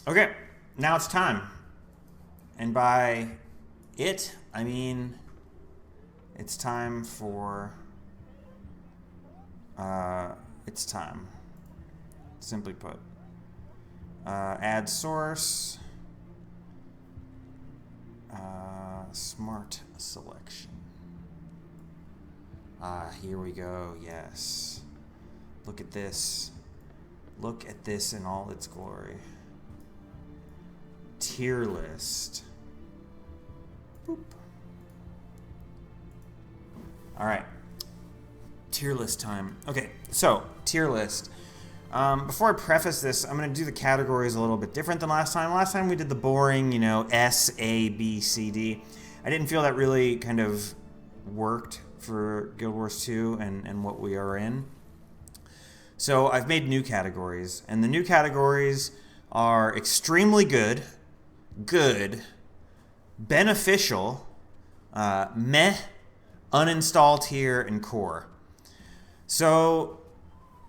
Okay, now it's time. And by it, I mean it's time for... it's time. Simply put. Add source. Smart selection. Here we go, yes. Look at this. Look at this in all its glory. Tier list. Boop. Alright. Tier list time. Okay, so, tier list. Before I preface this, I'm going to do the categories a little bit different than last time. Last time we did the boring, S, A, B, C, D. I didn't feel that really kind of worked for Guild Wars 2 and what we are in. So I've made new categories, and the new categories are extremely good, beneficial, meh, uninstall tier, and core. So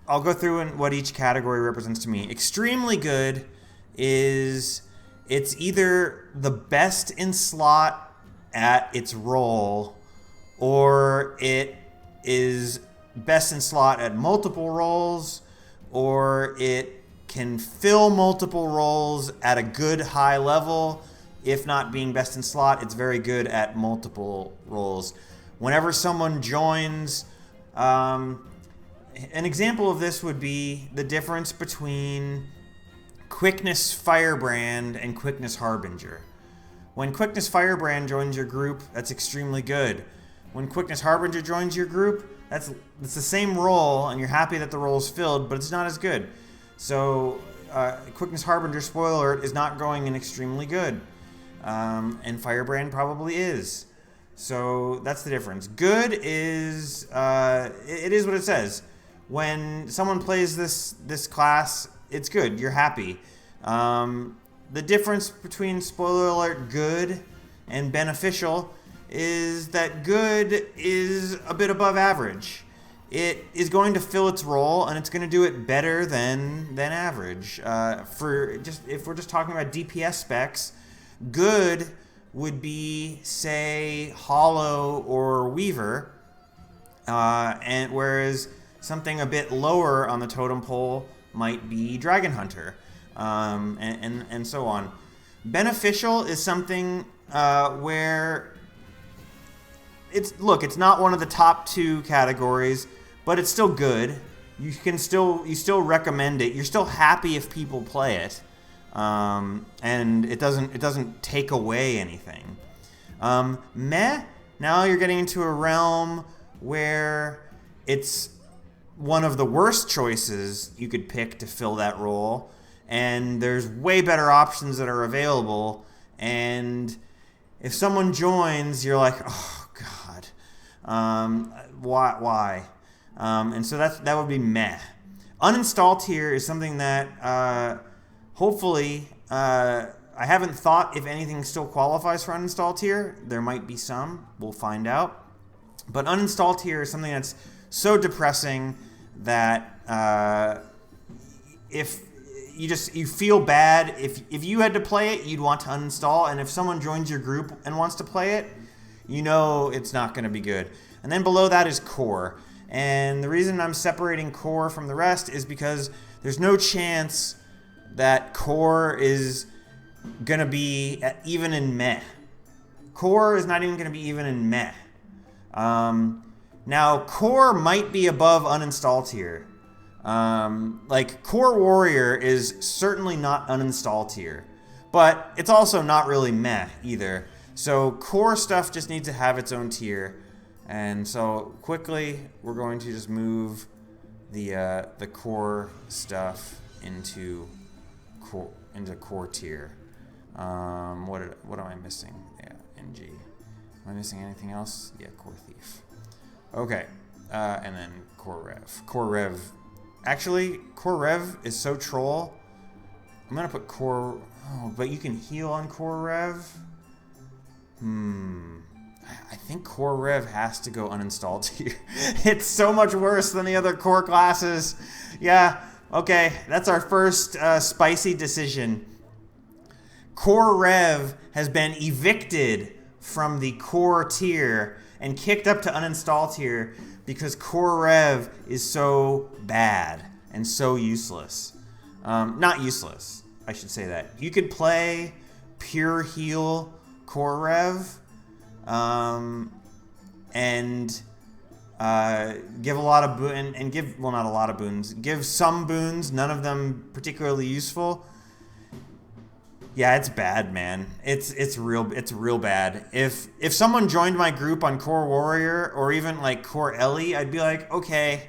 I'll go through and what each category represents to me. Extremely good is it's either the best in slot at its role, or it is best in slot at multiple roles, or it can fill multiple roles at a good high level. If not being best in slot, it's very good at multiple roles. Whenever someone joins, an example of this would be the difference between Quickness Firebrand and Quickness Harbinger. When Quickness Firebrand joins your group, that's extremely good. When Quickness Harbinger joins your group, it's the same role, and you're happy that the role is filled, but it's not as good. So, Quickness Harbinger, spoiler alert, is not going in extremely good. And Firebrand probably is. So, that's the difference. Good is, it is what it says. When someone plays this class, it's good. You're happy. The difference between, spoiler alert, good and beneficial is that good is a bit above average. It is going to fill its role, and it's going to do it better than average. If we're just talking about DPS specs, good would be, say, Hollow or Weaver, and whereas something a bit lower on the totem pole might be Dragonhunter, and so on. Beneficial is something where it's not one of the top two categories, but it's still good. You still recommend it. You're still happy if people play it, and it doesn't take away anything. Meh. Now you're getting into a realm where it's one of the worst choices you could pick to fill that role, and there's way better options that are available. And if someone joins, you're like, oh god, why? And so that would be meh. Uninstall tier is something that hopefully I haven't thought if anything still qualifies for uninstall tier. There might be some. We'll find out. But uninstall tier is something that's so depressing that if you feel bad. If you had to play it, you'd want to uninstall, and if someone joins your group and wants to play it, you know it's not going to be good. And then below that is core. And the reason I'm separating core from the rest is because there's no chance that core is going to be even in meh. Core is not even going to be even in meh. Now, core might be above uninstall tier. Like, Core Warrior is certainly not uninstall tier, but it's also not really meh either. So core stuff just needs to have its own tier. And so quickly, we're going to just move the core stuff into core tier. What am I missing? Yeah, NG. Am I missing anything else? Yeah, Core Thief. Okay, and then Core Rev. Core Rev. Actually, Core Rev is so troll. I'm gonna put Core. Oh, but you can heal on Core Rev. I think Core Rev has to go uninstall tier. It's so much worse than the other core classes. Yeah. Okay, that's our first spicy decision. Core Rev has been evicted from the core tier and kicked up to uninstall tier because Core Rev is so bad and so useless. Not useless, I should say that. You could play pure heal Core Rev and give a lot of not a lot of boons. Give some boons, none of them particularly useful. Yeah, it's bad, man. It's real bad. If someone joined my group on Core Warrior or even like Core Ellie, I'd be like, okay,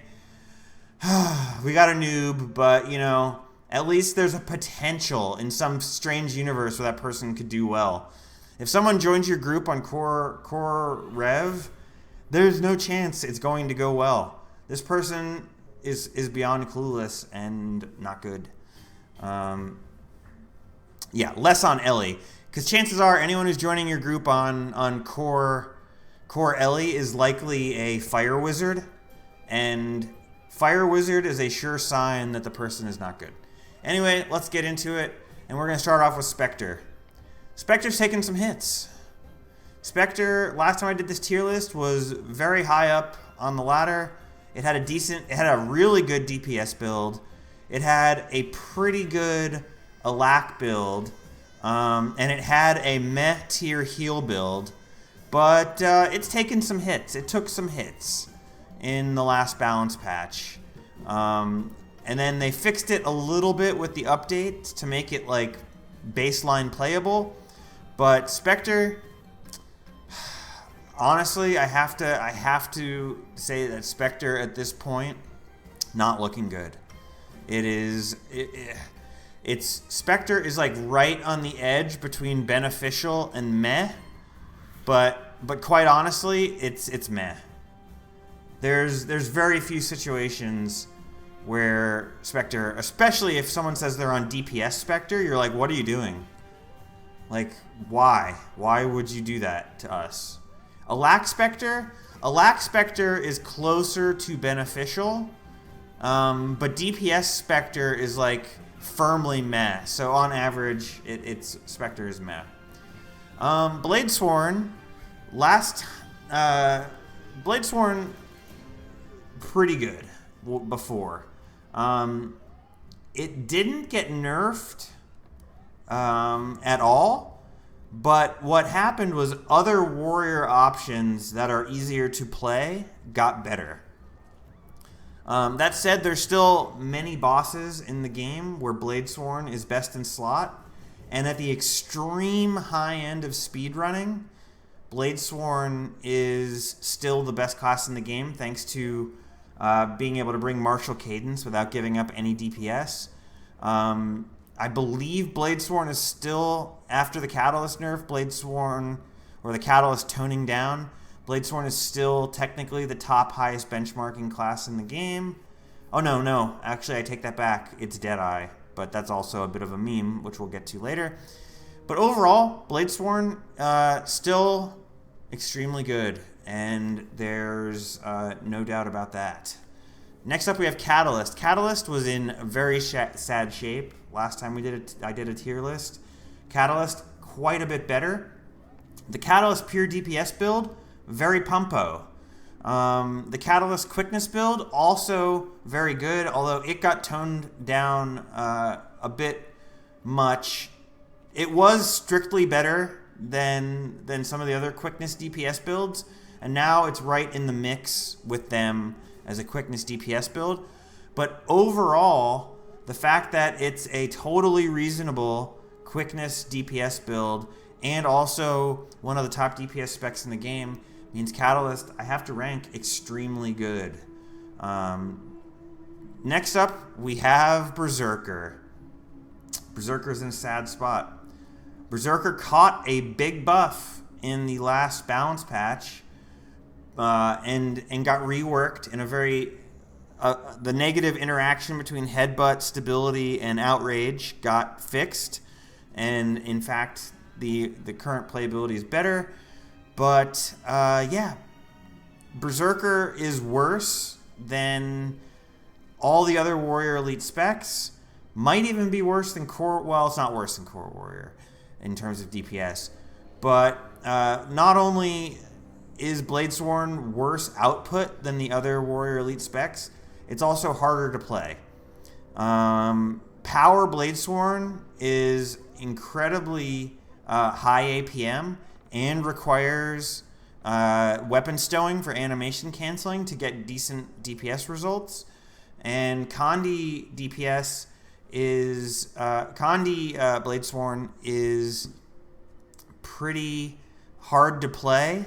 we got a noob, but you know, at least there's a potential in some strange universe where that person could do well. If someone joins your group on Core Rev, there's no chance it's going to go well. This person is beyond clueless and not good. Yeah, less on Ellie, because chances are anyone who's joining your group on Core Ellie is likely a Fire Wizard, and Fire Wizard is a sure sign that the person is not good. Anyway, let's get into it, and we're going to start off with Specter. Specter's taken some hits. Specter, last time I did this tier list, was very high up on the ladder. It had a really good DPS build. It had a pretty good Alack build, and it had a meh tier heal build, but it's taken some hits. It took some hits in the last balance patch. And then they fixed it a little bit with the update to make it like baseline playable. But Specter, honestly, I have to say that Specter at this point, not looking good. Specter is like right on the edge between beneficial and meh, but quite honestly, it's meh. There's very few situations where Specter, especially if someone says they're on DPS Specter, you're like, what are you doing? Like, why? Why would you do that to us? Alack Specter is closer to beneficial, but DPS Specter is like firmly meh. So on average, it's Specter is meh. Bladesworn, Bladesworn, pretty good before. It didn't get nerfed at all, but what happened was other warrior options that are easier to play got better. That said, there's still many bosses in the game where Bladesworn is best in slot, and at the extreme high end of speedrunning, Bladesworn is still the best class in the game thanks to being able to bring martial cadence without giving up any DPS. I believe Bladesworn is still, after the Catalyst nerf, Bladesworn, or the Catalyst toning down, Bladesworn is still technically the top highest benchmarking class in the game. Oh, no. Actually, I take that back. It's Deadeye, but that's also a bit of a meme, which we'll get to later. But overall, Bladesworn still extremely good, and there's no doubt about that. Next up, we have Catalyst. Catalyst was in very sad shape last time I did a tier list. Catalyst, quite a bit better. The Catalyst pure DPS build, very pumpo. The Catalyst quickness build, also very good, although it got toned down a bit much. It was strictly better than some of the other quickness DPS builds, and now it's right in the mix with them as a quickness DPS build. But overall, the fact that it's a totally reasonable quickness DPS build and also one of the top DPS specs in the game means Catalyst, I have to rank extremely good. Next up, we have Berserker. Berserker's in a sad spot. Berserker caught a big buff in the last balance patch and got reworked in a very... the negative interaction between headbutt, stability, and outrage got fixed. And in fact, the current playability is better. But yeah, Berserker is worse than all the other Warrior Elite specs. Might even be worse than Core... Well, it's not worse than Core Warrior. in terms of DPS. But not only is Bladesworn worse output than the other Warrior Elite specs, it's also harder to play. Power Bladesworn is incredibly high APM and requires weapon stowing for animation canceling to get decent DPS results. And Condi DPS is Condi Bladesworn is pretty hard to play,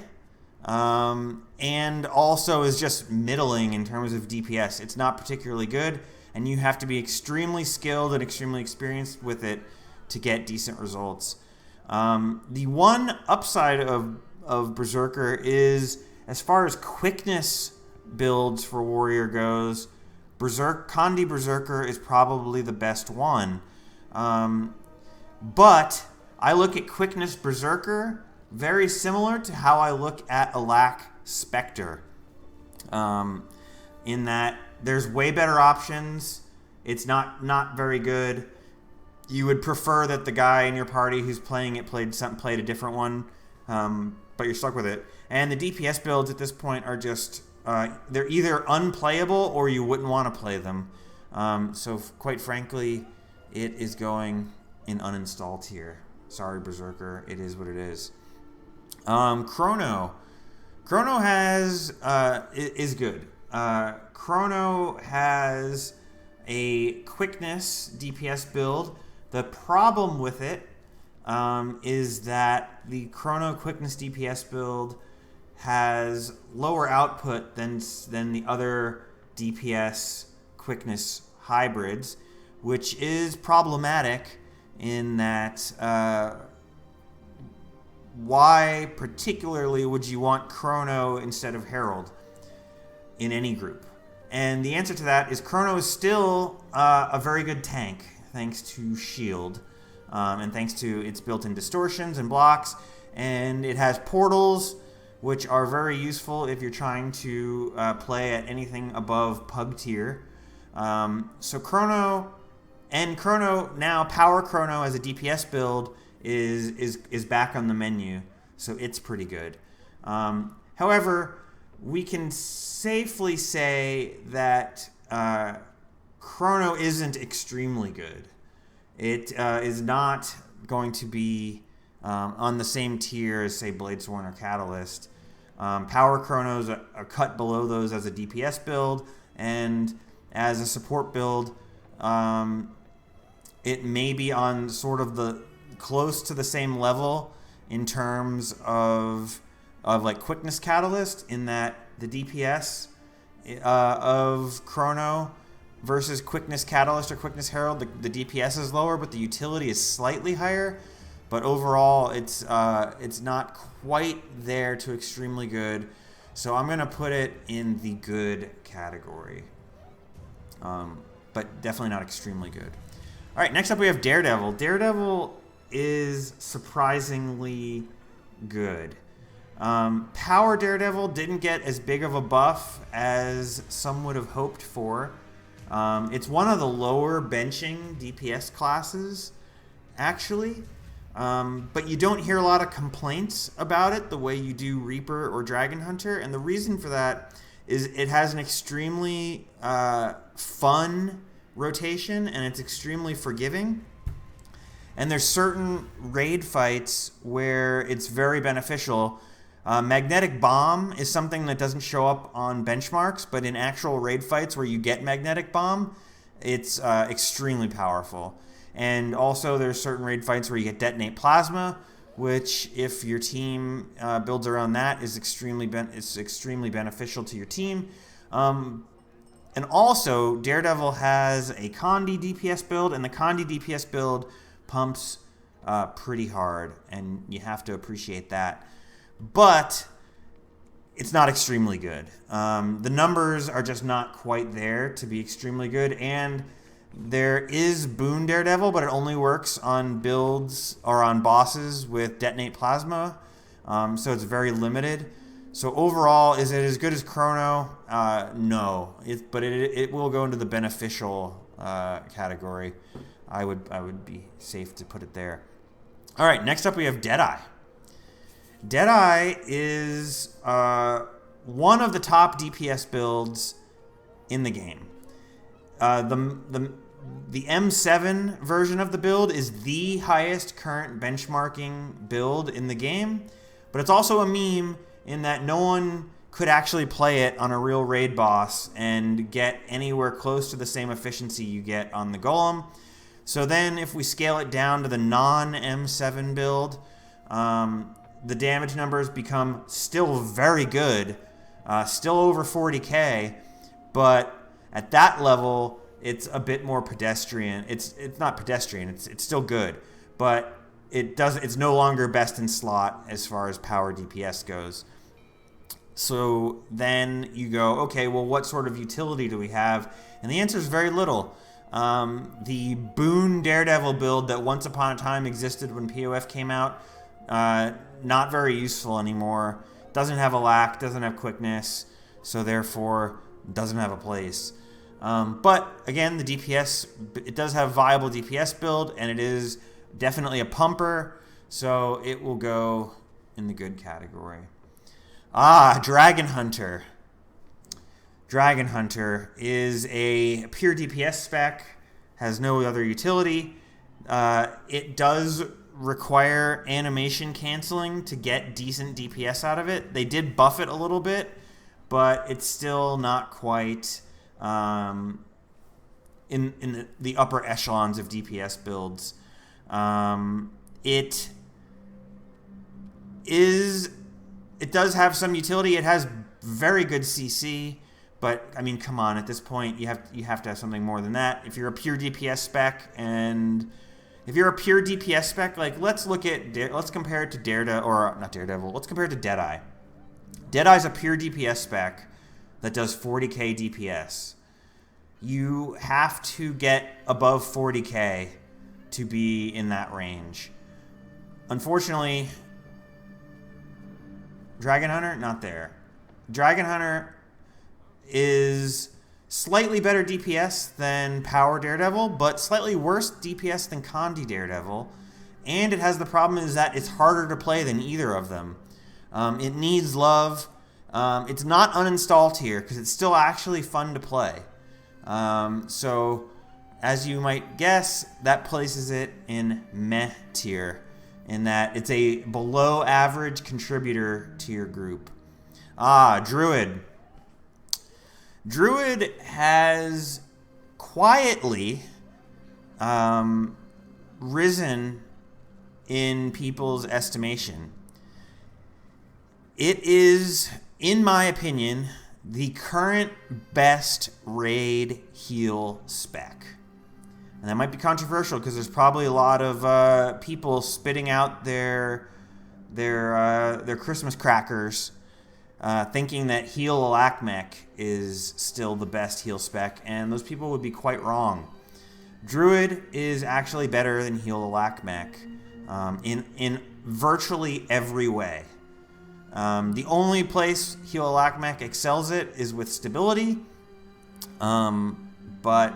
and also is just middling in terms of DPS. It's not particularly good, and you have to be extremely skilled and extremely experienced with it to get decent results. The one upside of Berserker is, as far as quickness builds for Warrior goes, Condi Berserker is probably the best one. But I look at quickness Berserker very similar to how I look at Alack Specter. In that there's way better options. It's not very good. You would prefer that the guy in your party who's playing it played a different one, but you're stuck with it. And the DPS builds at this point are just they're either unplayable or you wouldn't want to play them. So quite frankly, it is going in uninstall tier. Sorry, Berserker. It is what it is. Chrono has is good. Chrono has a quickness DPS build. The problem with it is that the Chrono quickness DPS build has lower output than the other DPS quickness hybrids, which is problematic in that why particularly would you want Chrono instead of Herald in any group? And the answer to that is Chrono is still a very good tank, thanks to shield, and thanks to its built-in distortions and blocks, and it has portals, which are very useful if you're trying to play at anything above Pug tier. So Chrono now, Power Chrono as a DPS build is back on the menu, so it's pretty good. However, we can safely say that Chrono isn't extremely good. It is not going to be on the same tier as, say, Bladesworn or Catalyst. Power Chrono's a cut below those as a DPS build, and as a support build, it may be on sort of the close to the same level in terms of like quickness Catalyst, in that the DPS of Chrono versus quickness Catalyst or quickness Herald, the DPS is lower, but the utility is slightly higher. But overall, it's not quite there to extremely good. So I'm going to put it in the good category. But definitely not extremely good. All right, next up we have Daredevil. Daredevil is surprisingly good. Power Daredevil didn't get as big of a buff as some would have hoped for. It's one of the lower benching DPS classes, actually. But you don't hear a lot of complaints about it the way you do Reaper or Dragonhunter, and the reason for that is it has an extremely fun rotation, and it's extremely forgiving. And there's certain raid fights where it's very beneficial. Magnetic Bomb is something that doesn't show up on benchmarks, but in actual raid fights where you get Magnetic Bomb, it's extremely powerful. And also there's certain raid fights where you get Detonate Plasma, which if your team builds around that is extremely beneficial to your team. And also Daredevil has a Condi DPS build, and the Condi DPS build pumps pretty hard, and you have to appreciate that. But it's not extremely good. The numbers are just not quite there to be extremely good, and there is Boon Daredevil, but it only works on builds or on bosses with Detonate Plasma, so it's very limited. So overall, is it as good as Chrono? No, but it will go into the beneficial category. I would be safe to put it there. All right, next up we have Deadeye. Deadeye is one of the top DPS builds in the game. The M7 version of the build is the highest current benchmarking build in the game, but it's also a meme in that no one could actually play it on a real raid boss and get anywhere close to the same efficiency you get on the Golem. So then if we scale it down to the non-M7 build, the damage numbers become still very good, still over 40k, but at that level, it's a bit more pedestrian. It's not pedestrian. It's still good, but it's no longer best in slot as far as power DPS goes. So then you go, okay, well, what sort of utility do we have? And the answer is very little. The Boon Daredevil build that once upon a time existed when POF came out, not very useful anymore. Doesn't have a lack, doesn't have quickness, so therefore doesn't have a place. But again, the DPS, it does have viable DPS build, and it is definitely a pumper, so it will go in the good category. Dragonhunter. Dragonhunter is a pure DPS spec, has no other utility. It does require animation canceling to get decent DPS out of it. They did buff it a little bit, but it's still not quite in the upper echelons of DPS builds. It does have some utility. It has very good CC, but I mean, come on, at this point you have to have something more than that. If you're a pure DPS spec, like let's compare it to let's compare it to Deadeye. Deadeye's a pure DPS spec that does 40k DPS. You have to get above 40k to be in that range. Unfortunately, Dragonhunter, not there. Dragonhunter is slightly better DPS than Power Daredevil, but slightly worse DPS than Condi Daredevil. And it has the problem is that it's harder to play than either of them. It needs love. It's not uninstalled here because it's still actually fun to play. So, as you might guess, that places it in meh tier, in that it's a below average contributor to your group. Druid. Druid has quietly risen in people's estimation. It is, in my opinion, the current best raid heal spec. And that might be controversial because there's probably a lot of people spitting out their Christmas crackers thinking that Heal Alakmech is still the best heal spec, and those people would be quite wrong. Druid is actually better than Heal Alakmech in virtually every way. The only place Heal Alakmech excels it is with stability, but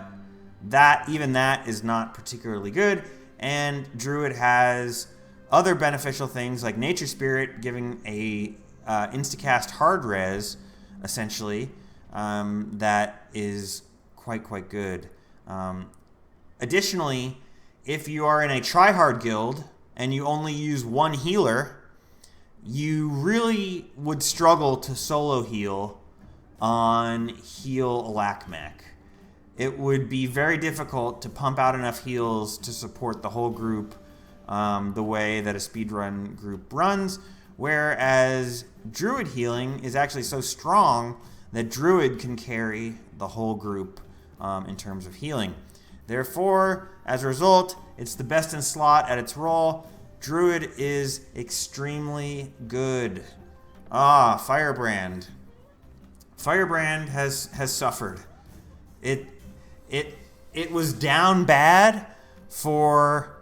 even that is not particularly good, and Druid has other beneficial things like Nature Spirit, giving a instacast hard res, essentially, that is quite good. Additionally, if you are in a tryhard guild and you only use one healer, you really would struggle to solo heal on Heal Alakmech. It would be very difficult to pump out enough heals to support the whole group the way that a speedrun group runs, whereas Druid healing is actually so strong that Druid can carry the whole group in terms of healing. Therefore, as a result, it's the best in slot at its role. Druid is extremely good. Firebrand. Firebrand has suffered. It was down bad for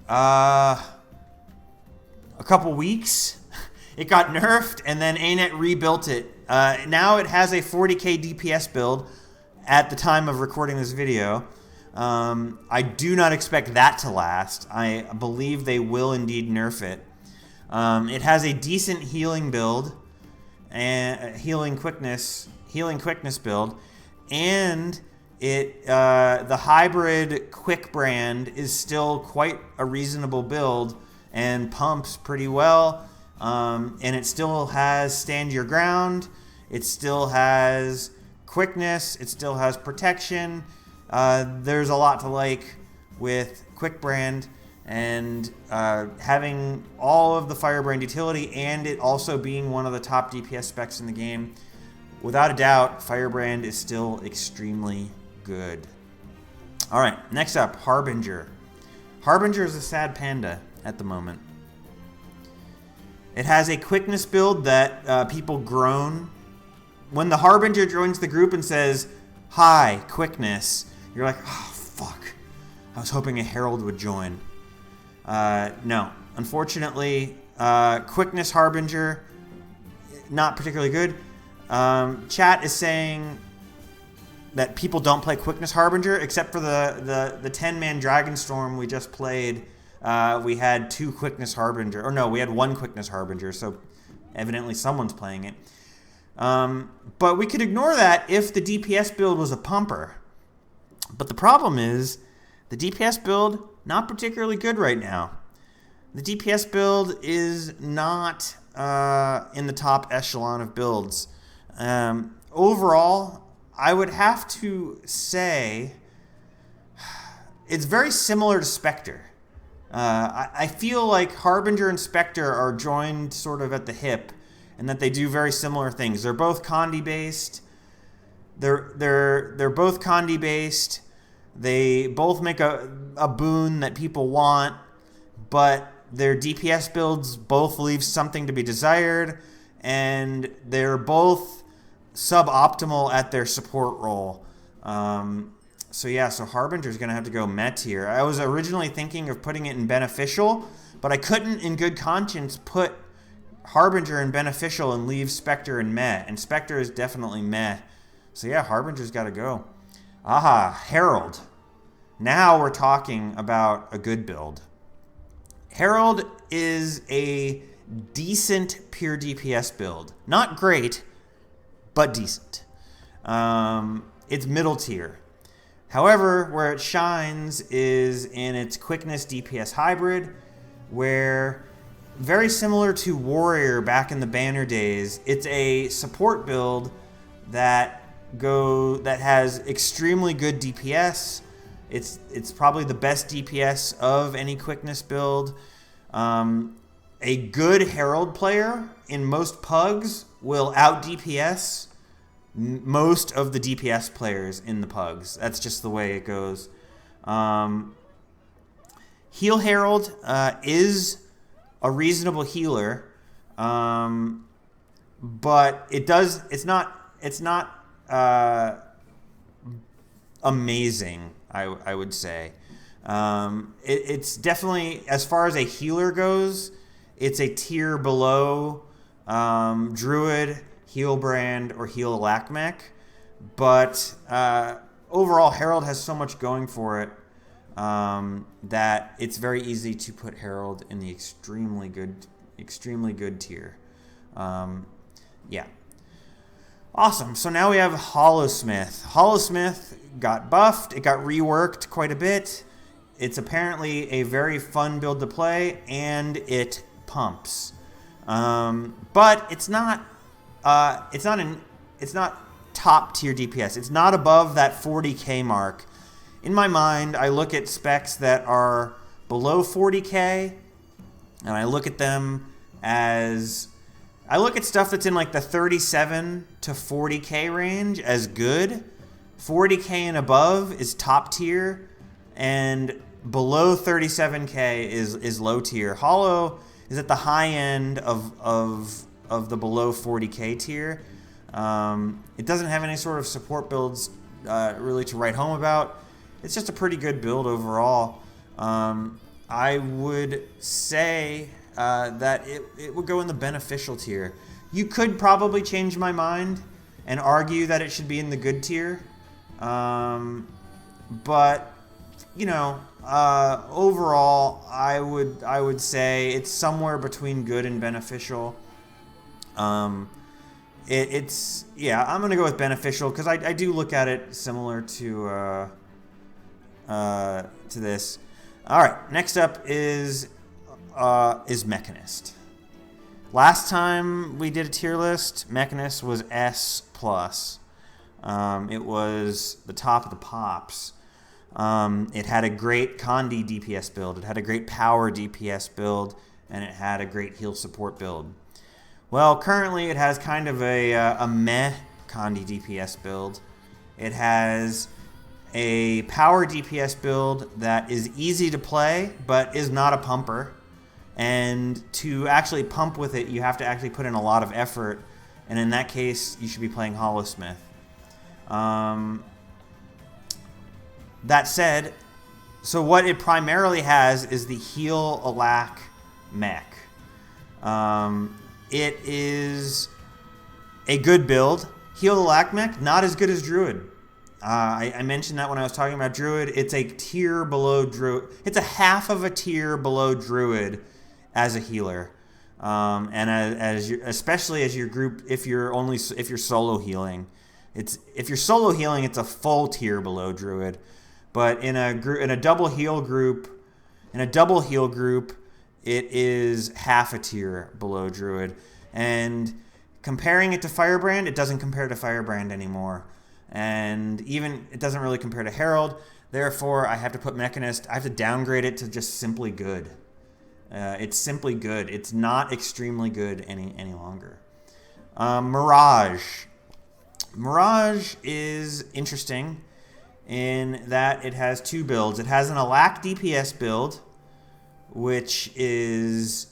a couple weeks. It got nerfed, and then ANET rebuilt it. Now it has a 40k DPS build at the time of recording this video. I do not expect that to last. I believe they will indeed nerf it. It has a decent healing build, and healing quickness build, and the hybrid quick brand is still quite a reasonable build and pumps pretty well. And it still has stand your ground. It still has quickness. It still has protection. There's a lot to like with quick brand, and having all of the Firebrand utility and it also being one of the top DPS specs in the game. Without a doubt, Firebrand is still extremely good. All right, next up, Harbinger. Harbinger is a sad panda at the moment. It has a quickness build that people groan. When the Harbinger joins the group and says, "Hi, quickness," you're like, "Oh, fuck. I was hoping a Herald would join." No. Unfortunately, quickness Harbinger, not particularly good. Chat is saying that people don't play quickness Harbinger, except for the 10-man Dragonstorm we just played. We had 2 quickness Harbinger. Or no, we had 1 quickness Harbinger, so evidently someone's playing it. But we could ignore that if the DPS build was a pumper. But the problem is, the DPS build, not particularly good right now. The DPS build is not in the top echelon of builds. Overall, I would have to say it's very similar to Specter. I feel like Harbinger and Specter are joined sort of at the hip, and that they do very similar things. They're both Condi based. They're both Condi based. They both make a boon that people want, but their DPS builds both leave something to be desired, and they're both suboptimal at their support role. So Harbinger's going to have to go meh tier. I was originally thinking of putting it in beneficial, but I couldn't in good conscience put Harbinger in beneficial and leave Specter in meh, and Specter is definitely meh. So yeah, Harbinger's got to go. Aha, Herald. Now we're talking about a good build. Herald is a decent pure DPS build. Not great, but decent. It's middle tier. However, where it shines is in its quickness DPS hybrid, where, very similar to Warrior back in the Banner days, it's a support build that has extremely good DPS. It's probably the best DPS of any quickness build. A good Herald player in most pugs will out DPS most of the DPS players in the pugs. That's just the way it goes. Heal Herald is a reasonable healer, but it's not amazing, I would say. It's definitely, as far as a healer goes, it's a tier below Druid, Healbrand, or Heal Lakmek. But overall, Herald has so much going for it that it's very easy to put Herald in the extremely good tier. Yeah. Awesome. So now we have Holosmith. Holosmith got buffed. It got reworked quite a bit. It's apparently a very fun build to play, and it pumps. But it's not top tier DPS. It's not above that 40k mark. In my mind, I look at specs that are below 40k, and I look at them as, I look at stuff that's in like the 37 to 40k range as good. 40k and above is top tier, and below 37k is low tier. Holo is at the high end of the below 40k tier. It doesn't have any sort of support builds really to write home about. It's just a pretty good build overall. I would say that it would go in the beneficial tier. You could probably change my mind and argue that it should be in the good tier. But overall, I would say it's somewhere between good and beneficial. I'm gonna go with beneficial because I do look at it similar to this. All right, next up is Mechanist. Last time we did a tier list, Mechanist was S+. It was the top of the pops. It had a great Condi DPS build, it had a great power DPS build, and it had a great heal support build. Well, currently it has kind of a meh Condi DPS build. It has a power DPS build that is easy to play, but is not a pumper. And to actually pump with it, you have to actually put in a lot of effort. And in that case, you should be playing Holosmith. That said, so what it primarily has is the Heal Alack mech. It is a good build. Heal Alack mech, not as good as Druid. I mentioned that when I was talking about Druid. It's a tier below Druid. It's a half of a tier below Druid as a healer, and especially as your group. If you're solo healing, if you're solo healing, it's a full tier below Druid. But in a double heal group, it is half a tier below Druid. And comparing it to Firebrand, it doesn't compare to Firebrand anymore. And even it doesn't really compare to Herald. Therefore, I have to put Mechanist. I have to downgrade it to just simply good. It's simply good. It's not extremely good any longer. Mirage. Mirage is interesting in that it has two builds. It has an Alack DPS build, which is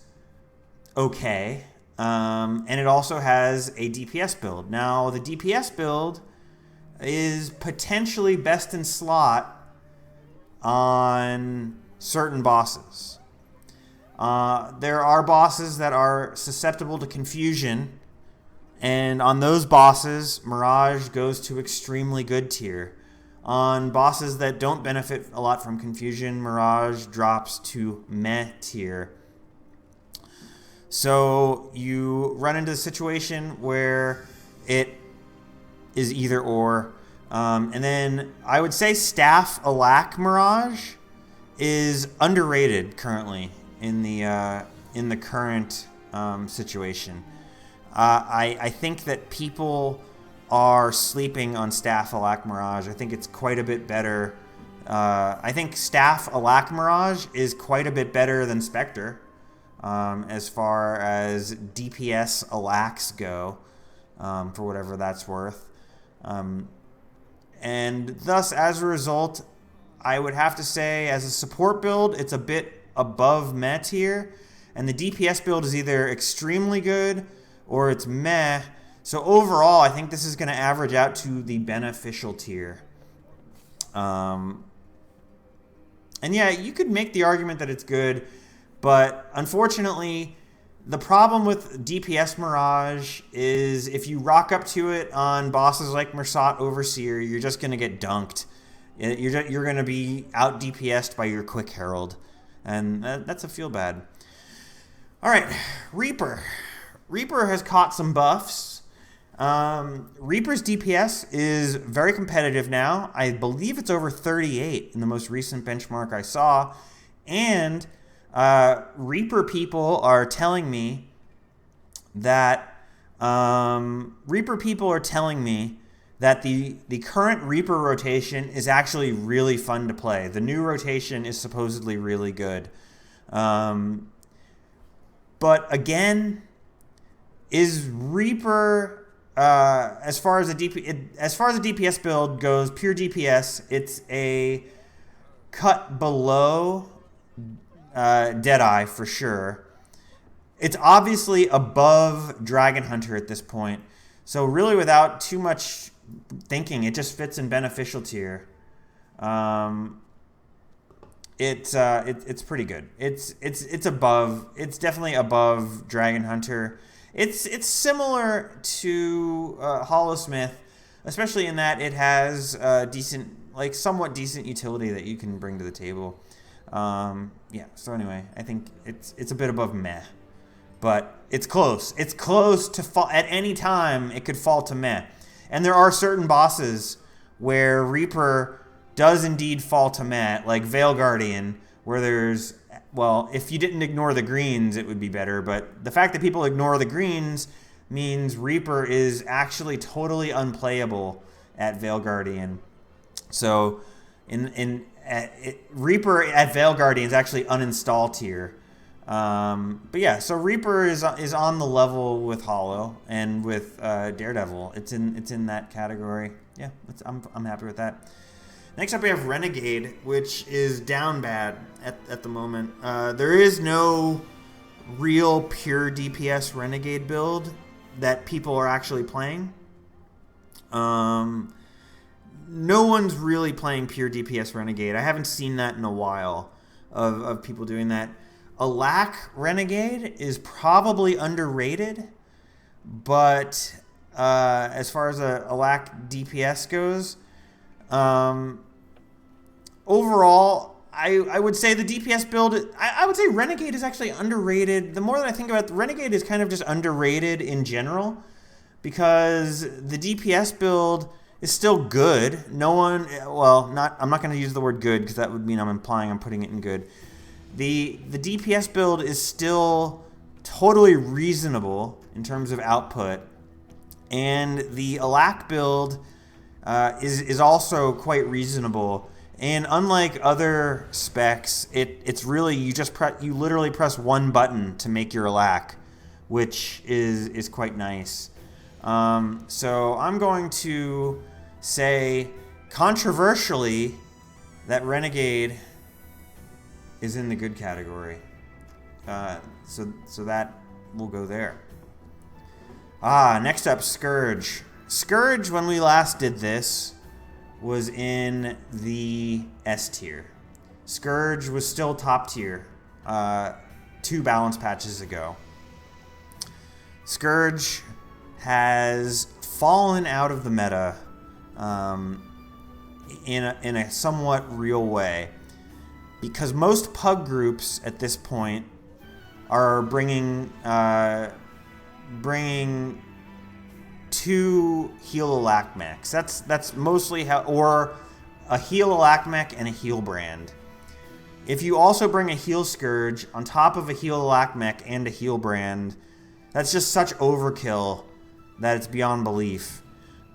okay. And it also has a DPS build. Now, the DPS build is potentially best in slot on certain bosses. There are bosses that are susceptible to confusion, and on those bosses, Mirage goes to extremely good tier. On bosses that don't benefit a lot from confusion, Mirage drops to meh tier. So you run into a situation where it is either or. And then I would say Staff Alack Mirage is underrated currently in the current situation. I think that people are sleeping on Staff Alack Mirage. I think it's quite a bit better. I think Staff Alack Mirage is quite a bit better than Specter as far as DPS Alacks go, for whatever that's worth. And thus, as a result, I would have to say, as a support build, it's a bit above meh tier, and the DPS build is either extremely good or it's meh. So overall, I think this is going to average out to the beneficial tier. And yeah, you could make the argument that it's good, but unfortunately, the problem with DPS Mirage is if you rock up to it on bosses like Mersat Overseer, you're just going to get dunked. You're going to be out DPS'd by your quick Herald, and that's a feel bad. All right, Reaper. Reaper has caught some buffs. Reaper's DPS is very competitive now. I believe it's over 38 in the most recent benchmark I saw, and Reaper people are telling me that the current Reaper rotation is actually really fun to play. The new rotation is supposedly really good. But again, is Reaper as far as the DPS build goes, pure DPS, it's a cut below Deadeye for sure. It's obviously above Dragonhunter at this point. So really, without too much thinking, it just fits in beneficial tier. It's pretty good. It's above. It's definitely above Dragonhunter. It's similar to Holosmith, especially in that it has decent like somewhat decent utility that you can bring to the table. Yeah, so anyway, I think it's a bit above meh. But it's close. It's close to fall. At any time, it could fall to meh. And there are certain bosses where Reaper does indeed fall to meh, like Veil Guardian, where there's, well, if you didn't ignore the greens, it would be better. But the fact that people ignore the greens means Reaper is actually totally unplayable at Veil Guardian. So Reaper at Veil Guardian is actually uninstall tier. But yeah, so Reaper is on the level with Holo and with Daredevil. It's in that category. Yeah, I'm happy with that. Next up, we have Renegade, which is down bad at the moment. There is no real pure DPS Renegade build that people are actually playing. No one's really playing pure DPS Renegade. I haven't seen that in a while of people doing that. Alack Renegade is probably underrated, but as far as Alack DPS goes, overall, I would say the DPS build, I would say Renegade is actually underrated. The more that I think about it, Renegade is kind of just underrated in general, because the DPS build is still good. No one, well, I'm not going to use the word good, because that would mean I'm implying I'm putting it in good. The DPS build is still totally reasonable in terms of output, and the Alack build is also quite reasonable. And unlike other specs, it's really you literally press one button to make your Alack, which is quite nice. So I'm going to say controversially that Renegade is in the good category. So that will go there. Next up, Scourge. Scourge, when we last did this, was in the S tier. Scourge was still top tier 2 balance patches ago. Scourge has fallen out of the meta in a somewhat real way, because most pug groups at this point are bringing 2 heal Alack mechs. That's mostly how, or a heal Alack mech and a heal brand. If you also bring a heal Scourge on top of a heal Alack mech and a heal brand, that's just such overkill that it's beyond belief.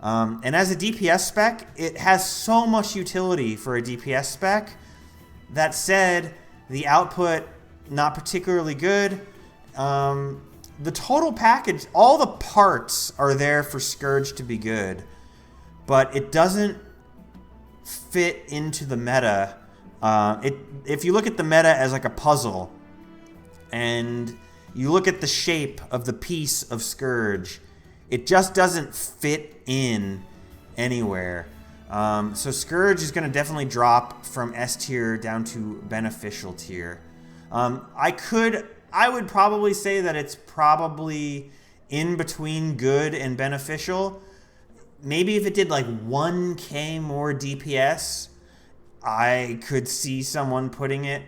And as a DPS spec, it has so much utility for a DPS spec. That said, the output, not particularly good. The total package, all the parts are there for Scourge to be good, but it doesn't fit into the meta. If you look at the meta as like a puzzle, and you look at the shape of the piece of Scourge, it just doesn't fit in anywhere. So Scourge is going to definitely drop from S tier down to beneficial tier. I would probably say that it's probably in between good and beneficial. Maybe if it did like 1k more DPS, I could see someone putting it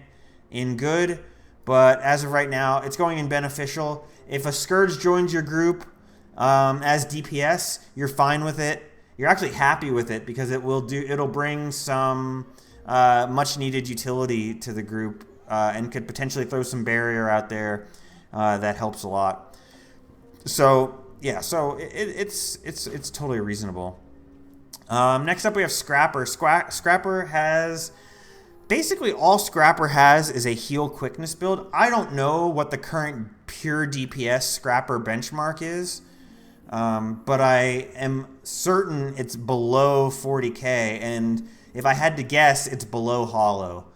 in good. But as of right now, it's going in beneficial. If a Scourge joins your group as DPS, you're fine with it. You're actually happy with it, because it'll bring some much needed utility to the group, and could potentially throw some barrier out there that helps a lot. So yeah, so it's totally reasonable. Next up, we have Scrapper. Scrapper has basically all Scrapper has is a heal quickness build. I don't know what the current pure DPS Scrapper benchmark is. But I am certain it's below 40k, and if I had to guess, it's below Holo.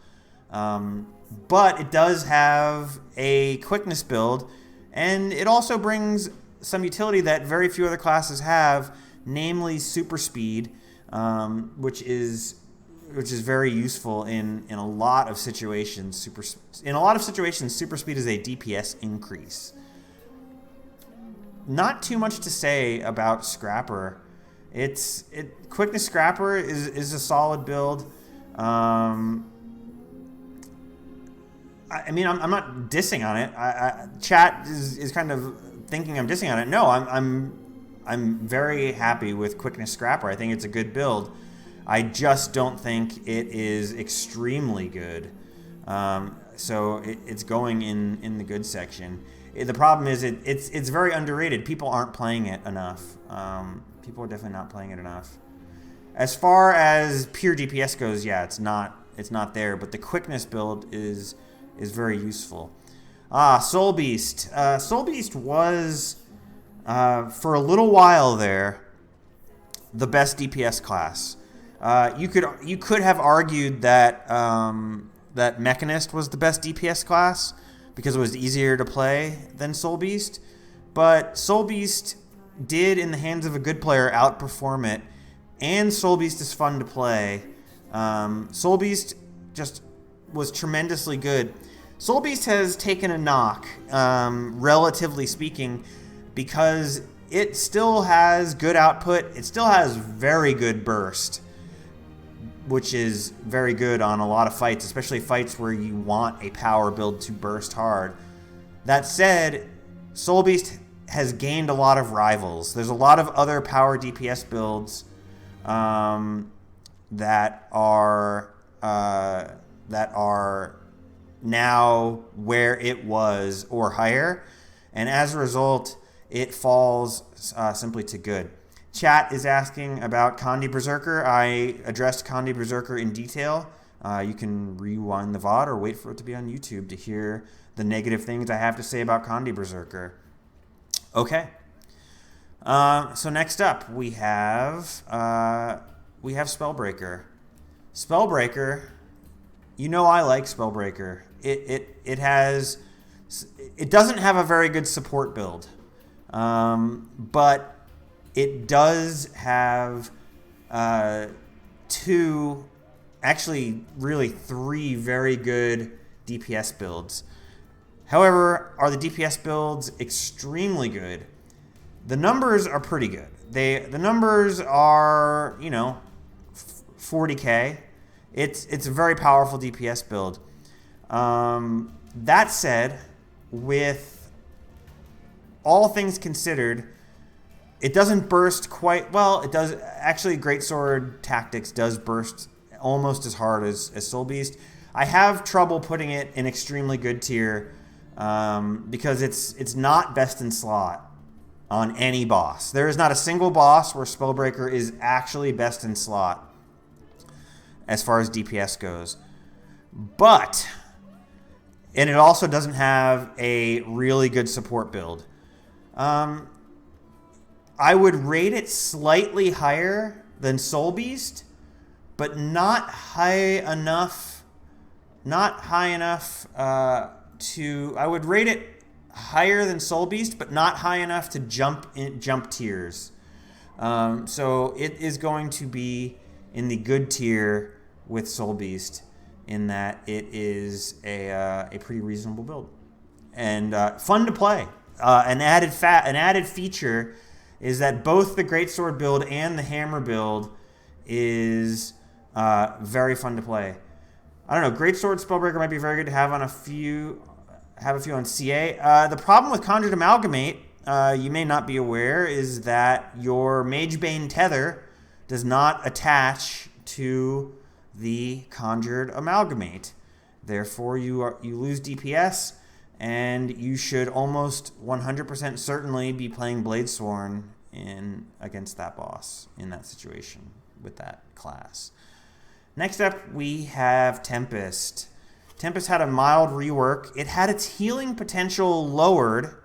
But it does have a quickness build, and it also brings some utility that very few other classes have, namely super speed, which is very useful in a lot of situations. Super speed is a DPS increase. Not too much to say about Scrapper. Quickness Scrapper is a solid build. I mean, I'm not dissing on it. Chat is kind of thinking I'm dissing on it. No, I'm very happy with Quickness Scrapper. I think it's a good build. I just don't think it is extremely good. So it's going in the good section. The problem is it's very underrated. People aren't playing it enough. People are definitely not playing it enough. As far as pure DPS goes, yeah, it's not there. But the quickness build is very useful. Soulbeast. Soulbeast was for a little while there the best DPS class. You could have argued that that Mechanist was the best DPS class because it was easier to play than Soulbeast, but Soulbeast did, in the hands of a good player, outperform it, and Soulbeast is fun to play. Soulbeast just was tremendously good. Soulbeast has taken a knock, relatively speaking, because it still has good output. It still has very good burst, which is very good on a lot of fights, especially fights where you want a power build to burst hard. That said, Soulbeast has gained a lot of rivals. There's a lot of other power DPS builds that are now where it was or higher, and as a result, it falls simply to good. Chat is asking about Condi Berserker. I addressed Condi Berserker in detail. You can rewind the VOD or wait for it to be on YouTube to hear the negative things I have to say about Condi Berserker. Okay. So next up we have Spellbreaker. Spellbreaker. You know I like Spellbreaker. It doesn't have a very good support build, but it does have two, actually really three very good DPS builds. However, are the DPS builds extremely good? The numbers are pretty good. The numbers are, 40k. It's a very powerful DPS build. That said, with all things considered, it doesn't burst quite well. It does actually. Greatsword Tactics does burst almost as hard as Soulbeast. I have trouble putting it in extremely good tier because it's not best in slot on any boss. There is not a single boss where Spellbreaker is actually best in slot as far as DPS goes. And it also doesn't have a really good support build. I would rate it slightly higher than Soulbeast, but not high enough. I would rate it higher than Soulbeast, but not high enough to jump tiers. So it is going to be in the good tier with Soulbeast, in that it is a pretty reasonable build and fun to play. An added feature is that both the Greatsword build and the Hammer build is very fun to play. I don't know, Greatsword Spellbreaker might be very good to have on a few on CA. The problem with Conjured Amalgamate, you may not be aware, is that your Magebane tether does not attach to the Conjured Amalgamate. Therefore, you lose DPS, and you should almost 100% certainly be playing Bladesworn against that boss in that situation with that class. Next up, we have Tempest. Tempest had a mild rework. It had its healing potential lowered.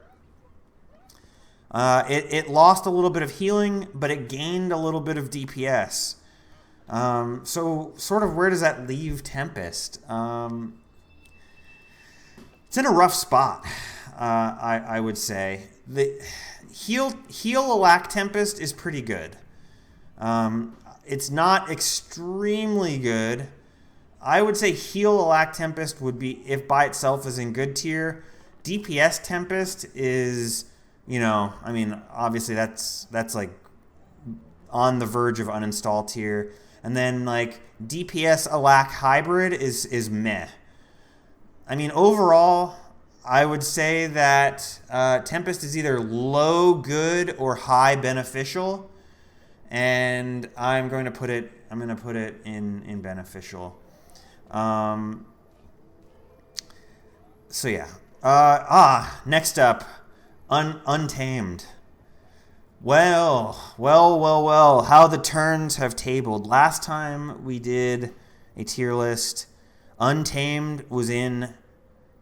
It lost a little bit of healing, but it gained a little bit of DPS. So sort of where does that leave Tempest? It's in a rough spot, I would say. The heal Alack Tempest is pretty good. It's not extremely good. I would say heal Alack Tempest would be, if by itself, is in good tier. DPS Tempest is, obviously that's like on the verge of uninstall tier. And then like DPS Alack hybrid is meh. I mean, overall, I would say that Tempest is either low good or high beneficial, and I'm going to put it in beneficial. So yeah. Next up, Untamed. Well, how the turns have tabled. Last time we did a tier list, Untamed was in,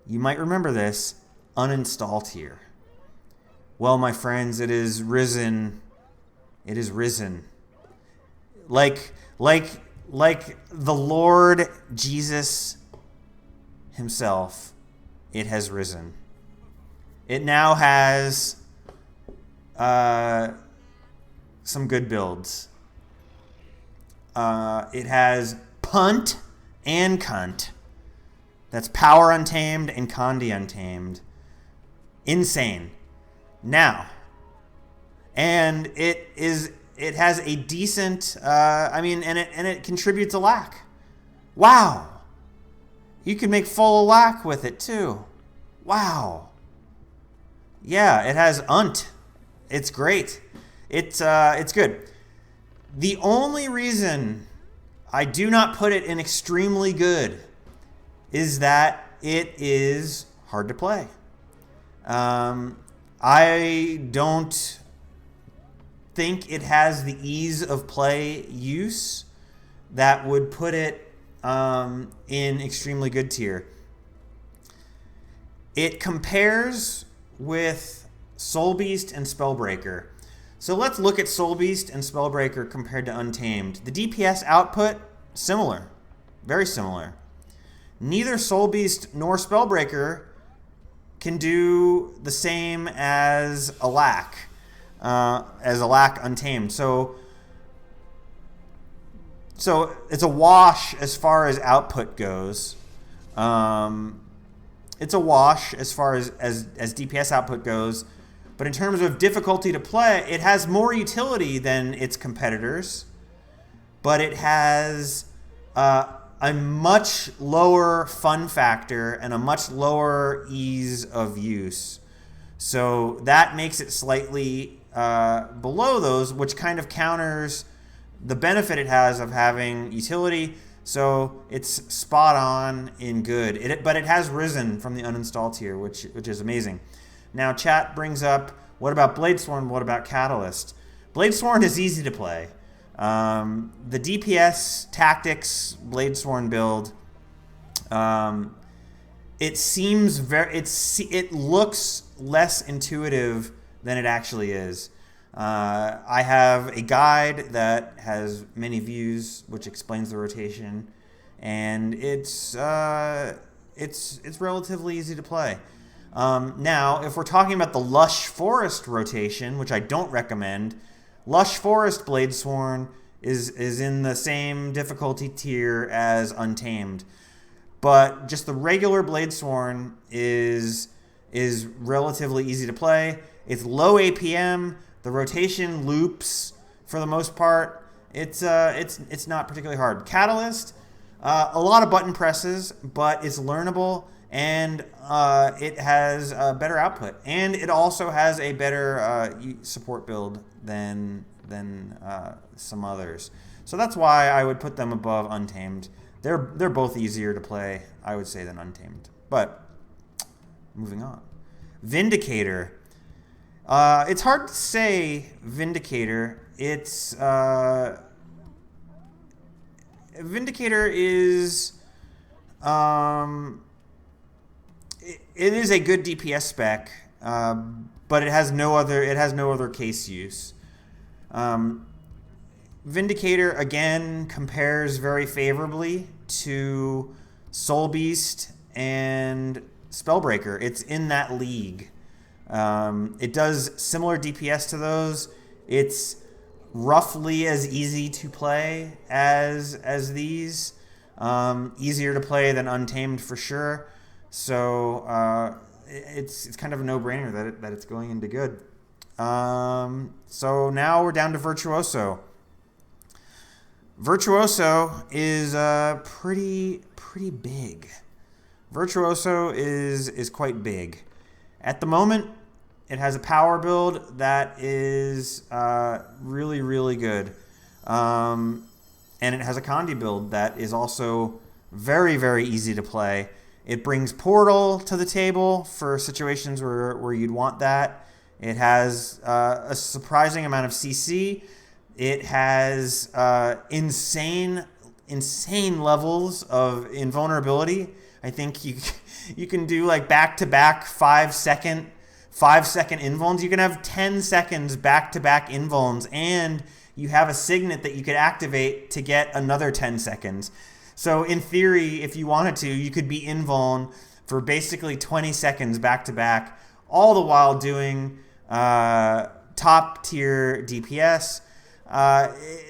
you might remember this, uninstall tier. Well, my friends, it is risen. It is risen. Like the Lord Jesus himself, it has risen. It now has some good builds. It has Punt and Cunt. That's Power Untamed and Condi Untamed. Insane. Now, and it has a decent and it contributes a lack. Wow. You can make full lack with it too. Wow. Yeah, it has Unt. It's great. It's good. The only reason I do not put it in extremely good is that it is hard to play. I don't think it has the ease of play use that would put it in extremely good tier. It compares with Soulbeast and Spellbreaker. So let's look at Soulbeast and Spellbreaker compared to Untamed. The DPS output, similar. Very similar. Neither Soulbeast nor Spellbreaker can do the same as Alack Untamed. So it's a wash as far as output goes. It's a wash as far as DPS output goes. But in terms of difficulty to play, it has more utility than its competitors. But it has a much lower fun factor and a much lower ease of use. So that makes it slightly below those, which kind of counters the benefit it has of having utility. So it's spot on in good. But it has risen from the uninstall tier, which is amazing. Now chat brings up, what about Bladesworn? What about Catalyst? Bladesworn is easy to play. The DPS tactics Bladesworn build, it looks less intuitive than it actually is. I have a guide that has many views, which explains the rotation, and it's relatively easy to play. Now, if we're talking about the Lush Forest rotation, which I don't recommend, Lush Forest Bladesworn is in the same difficulty tier as Untamed. But just the regular Bladesworn is relatively easy to play. It's low APM. The rotation loops for the most part. It's not particularly hard. Catalyst, a lot of button presses, but it's learnable, and it has a better output, and it also has a better support build than some others. So that's why I would put them above Untamed. They're both easier to play, I would say, than Untamed. But moving on, Vindicator. It's hard to say Vindicator. Vindicator is it is a good DPS spec, but it has no other case use. Vindicator again compares very favorably to Soulbeast and Spellbreaker. It's in that league. It does similar DPS to those. It's roughly as easy to play as these. Easier to play than Untamed for sure. So it's kind of a no-brainer that it's going into good. So now we're down to Virtuoso. Virtuoso is pretty big. Virtuoso is quite big. At the moment, it has a power build that is really good. And it has a Condi build that is also very easy to play. It brings Portal to the table for situations where you'd want that. It has a surprising amount of CC. It has insane levels of invulnerability. I think you can do like back-to-back 5-second invulns. You can have 10 seconds back-to-back invulns, and you have a signet that you could activate to get another 10 seconds. So in theory, if you wanted to, you could be invuln for basically 20 seconds back-to-back, all the while doing top-tier DPS.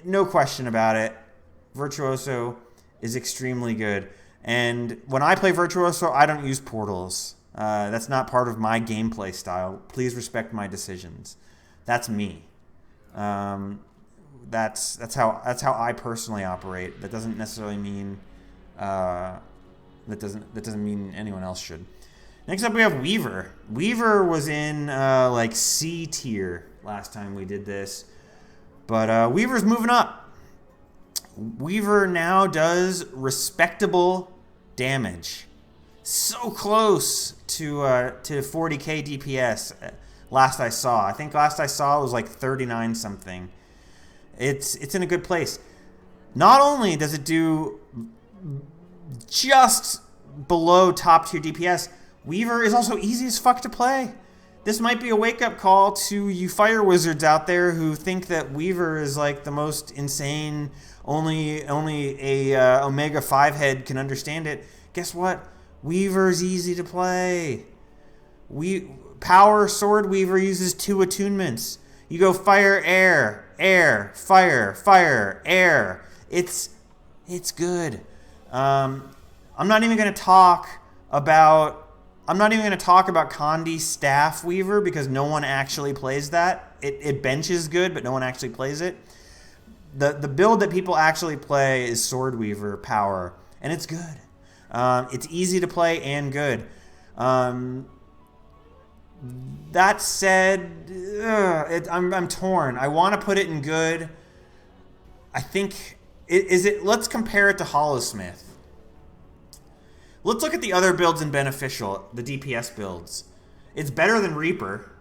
No question about it. Virtuoso is extremely good. And when I play Virtuoso, I don't use portals. That's not part of my gameplay style. Please respect my decisions. That's me. That's how I personally operate. That doesn't necessarily mean that doesn't mean anyone else should. Next up, we have Weaver. Weaver was in like C tier last time we did this, but Weaver's moving up. Weaver now does respectable damage, so close to 40k DPS. Last I saw, I think last I saw it was like 39 something. It's in a good place. Not only does it do just below top tier DPS, Weaver is also easy as fuck to play. This might be a wake-up call to you fire wizards out there who think that Weaver is like the most insane, only a Omega 5 head can understand it. Guess what? Weaver's easy to play. Power Sword Weaver uses 2 attunements. You go fire, air, air, fire, air. It's good. I'm not even going to talk about Condi Staff Weaver because no one actually plays that. It benches good, but no one actually plays it. The build that people actually play is Sword Weaver Power, and it's good. It's easy to play and good. That said, I'm torn. I want to put it in good. I think let's compare it to Holosmith. Let's look at the other builds in Beneficial, the DPS builds. It's better than Reaper.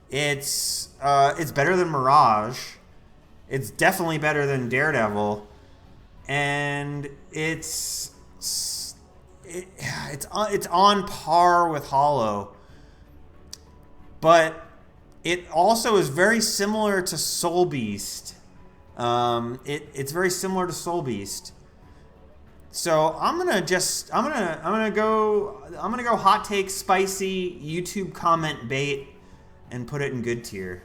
It's better than Mirage. It's definitely better than Daredevil, and it's on par with Holo. But it also is very similar to Soulbeast. It's very similar to Soulbeast. So I'm gonna go hot take spicy YouTube comment bait and put it in good tier.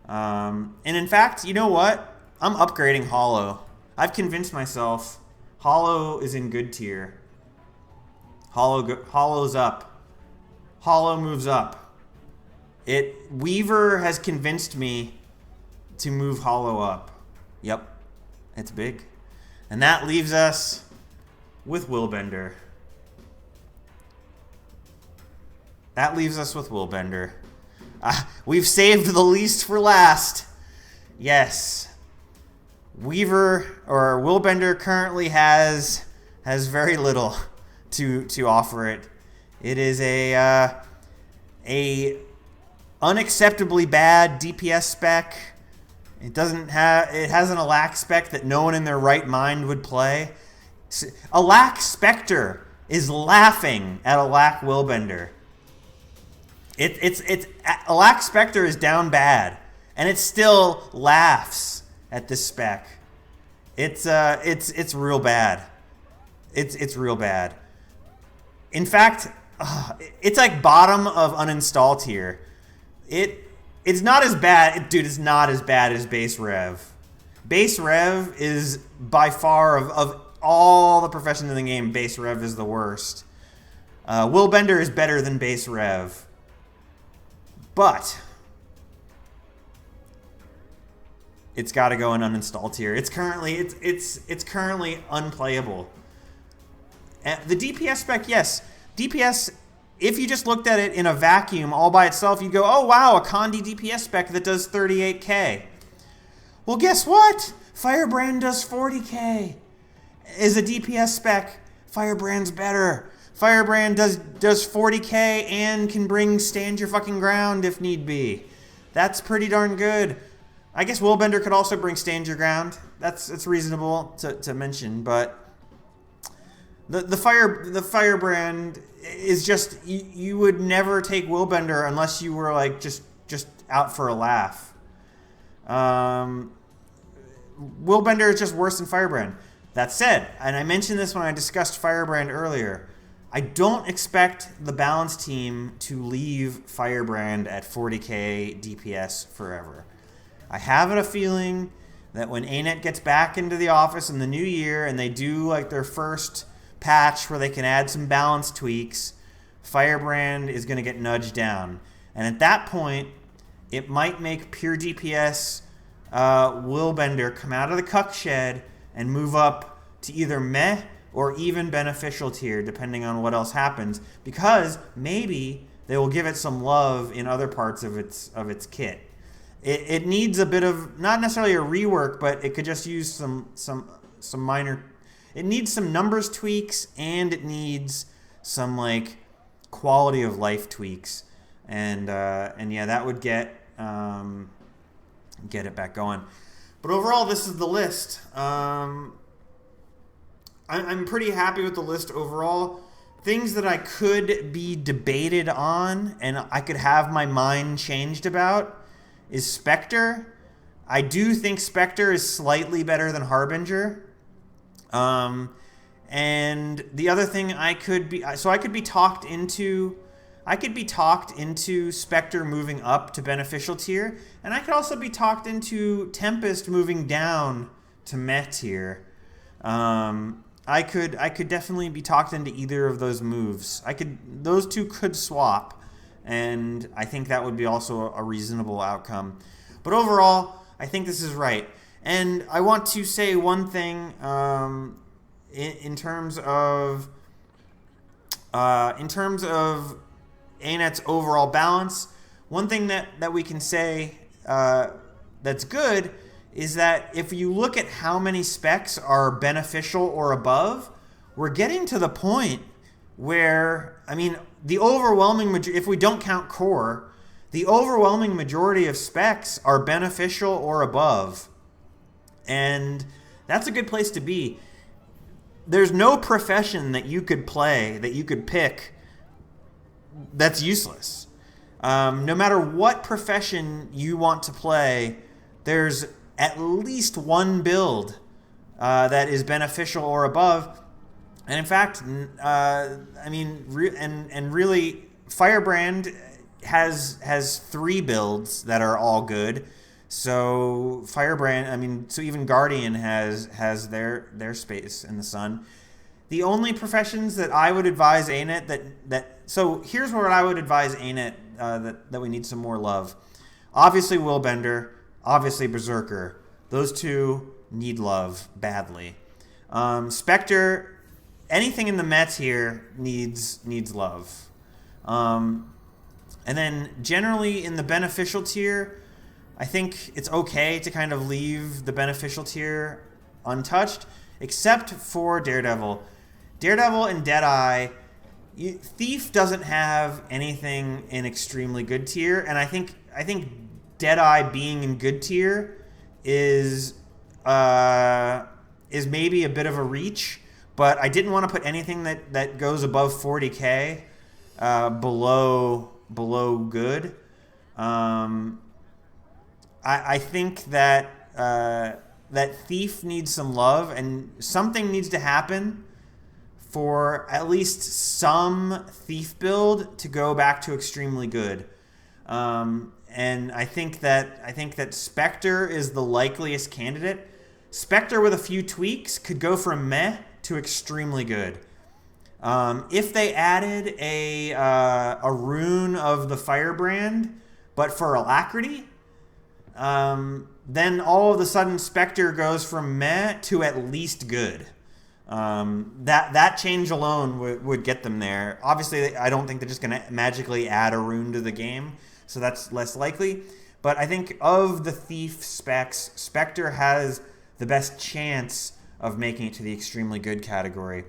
And in fact, you know what? I'm upgrading Holo. I've convinced myself Holo is in good tier. Holo's up. Holo moves up. Weaver has convinced me to move Holo up. Yep, it's big. And that leaves us with Willbender. We've saved the least for last. Yes. Willbender currently has very little to offer it. It is a unacceptably bad DPS spec. It has an Alack spec that no one in their right mind would play. Alack Specter is laughing at Alack Willbender. Alack Specter is down bad, and it still laughs at this spec. It's real bad. It's real bad. In fact, it's like bottom of uninstall tier. It's not as bad, dude. It's not as bad as Base Rev. Base Rev is by far of all the professions in the game. Base Rev is the worst. Willbender is better than Base Rev, but it's got to go in uninstall tier. It's currently currently unplayable. The DPS spec, yes, DPS. If you just looked at it in a vacuum all by itself, you'd go, oh wow, a Condi DPS spec that does 38k. Well, guess what? Firebrand does 40k. Is a DPS spec. Firebrand's better. Firebrand does 40k and can bring stand your fucking ground if need be. That's pretty darn good. I guess Willbender could also bring stand your ground. It's reasonable to mention, but the Firebrand is just, you would never take Willbender unless you were like just out for a laugh. Willbender is just worse than Firebrand. That said, and I mentioned this when I discussed Firebrand earlier, I don't expect the balance team to leave Firebrand at 40k DPS forever. I have a feeling that when ANET gets back into the office in the new year and they do like their first patch where they can add some balance tweaks, Firebrand is going to get nudged down. And at that point, it might make pure DPS Willbender come out of the cuck shed and move up to either meh or even beneficial tier, depending on what else happens, because maybe they will give it some love in other parts of its kit. It needs a bit of, not necessarily a rework, but it could just use some minor. It needs some numbers tweaks, and it needs some like quality of life tweaks, and yeah, that would get it back going. But overall, this is the list. I'm pretty happy with the list overall. Things that I could be debated on and I could have my mind changed about is Specter. I do think Specter is slightly better than Harbinger. And the other thing I could be talked into Specter moving up to beneficial tier, and I could also be talked into Tempest moving down to meh tier. I could definitely be talked into either of those moves. Those two could swap, and I think that would be also a reasonable outcome. But overall, I think this is right. And I want to say one thing in terms of ANET's overall balance. One thing that we can say that's good is that if you look at how many specs are beneficial or above, we're getting to the point where, I mean, the overwhelming majority, if we don't count core, the overwhelming majority of specs are beneficial or above. And that's a good place to be. There's no profession that you could play, that you could pick, that's useless. No matter what profession you want to play, there's at least one build that is beneficial or above. And in fact, really, Firebrand has 3 builds that are all good. So Firebrand, so even Guardian has their space in the sun. The only professions that I would advise ANET so here's where I would advise ANET that we need some more love. Obviously Willbender, obviously Berserker. Those two need love badly. Specter, anything in the Mets here needs love. And then generally in the beneficial tier, I think it's okay to kind of leave the beneficial tier untouched, except for Daredevil. Daredevil and Deadeye, Thief doesn't have anything in extremely good tier, and I think Deadeye being in good tier is maybe a bit of a reach, but I didn't want to put anything that goes above 40k below good. I think that Thief needs some love, and something needs to happen for at least some Thief build to go back to extremely good. And I think that Specter is the likeliest candidate. Specter with a few tweaks could go from meh to extremely good. If they added a rune of the Firebrand, but for Alacrity, then all of a sudden Specter goes from meh to at least good. That change alone would get them there. Obviously, I don't think they're just going to magically add a rune to the game, so that's less likely. But I think of the Thief specs, Specter has the best chance of making it to the extremely good category.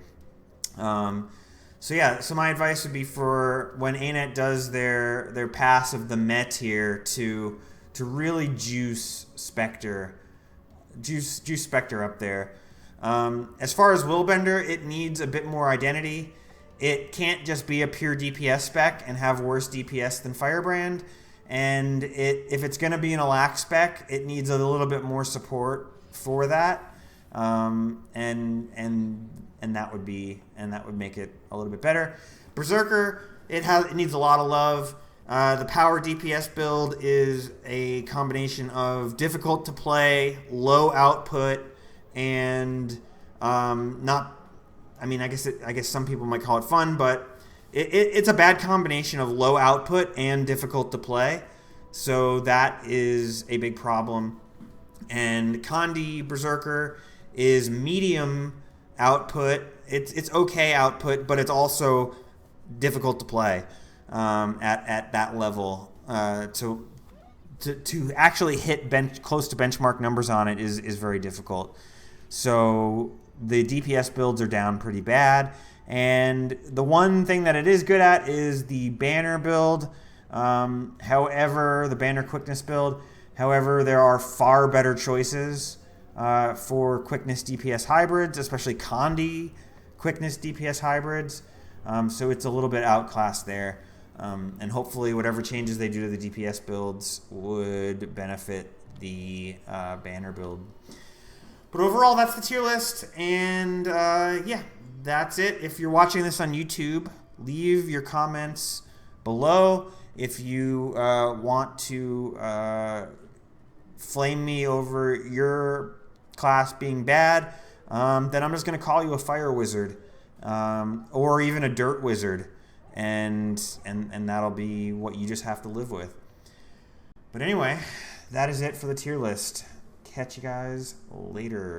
So yeah, so my advice would be for when ANET does their pass of the meh tier to really juice Specter up there. As far as Willbender, it needs a bit more identity. It can't just be a pure DPS spec and have worse DPS than Firebrand. And if it's going to be an Alack spec, it needs a little bit more support for that. And that would make it a little bit better. Berserker, it needs a lot of love. The power DPS build is a combination of difficult to play, low output, and I guess some people might call it fun, but it's a bad combination of low output and difficult to play. So that is a big problem. And Kandi Berserker is medium output. It's okay output, but it's also difficult to play at that level. To actually hit close to benchmark numbers on it is very difficult. So the DPS builds are down pretty bad. And the one thing that it is good at is the banner build. However, the banner quickness build. However, there are far better choices for quickness DPS hybrids, especially Kandi quickness DPS hybrids. So it's a little bit outclassed there. And hopefully whatever changes they do to the DPS builds would benefit the banner build. But overall, that's the tier list. And yeah, that's it. If you're watching this on YouTube, leave your comments below. If you want to flame me over your class being bad, then I'm just going to call you a fire wizard or even a dirt wizard. And that'll be what you just have to live with. But anyway, that is it for the tier list. Catch you guys later.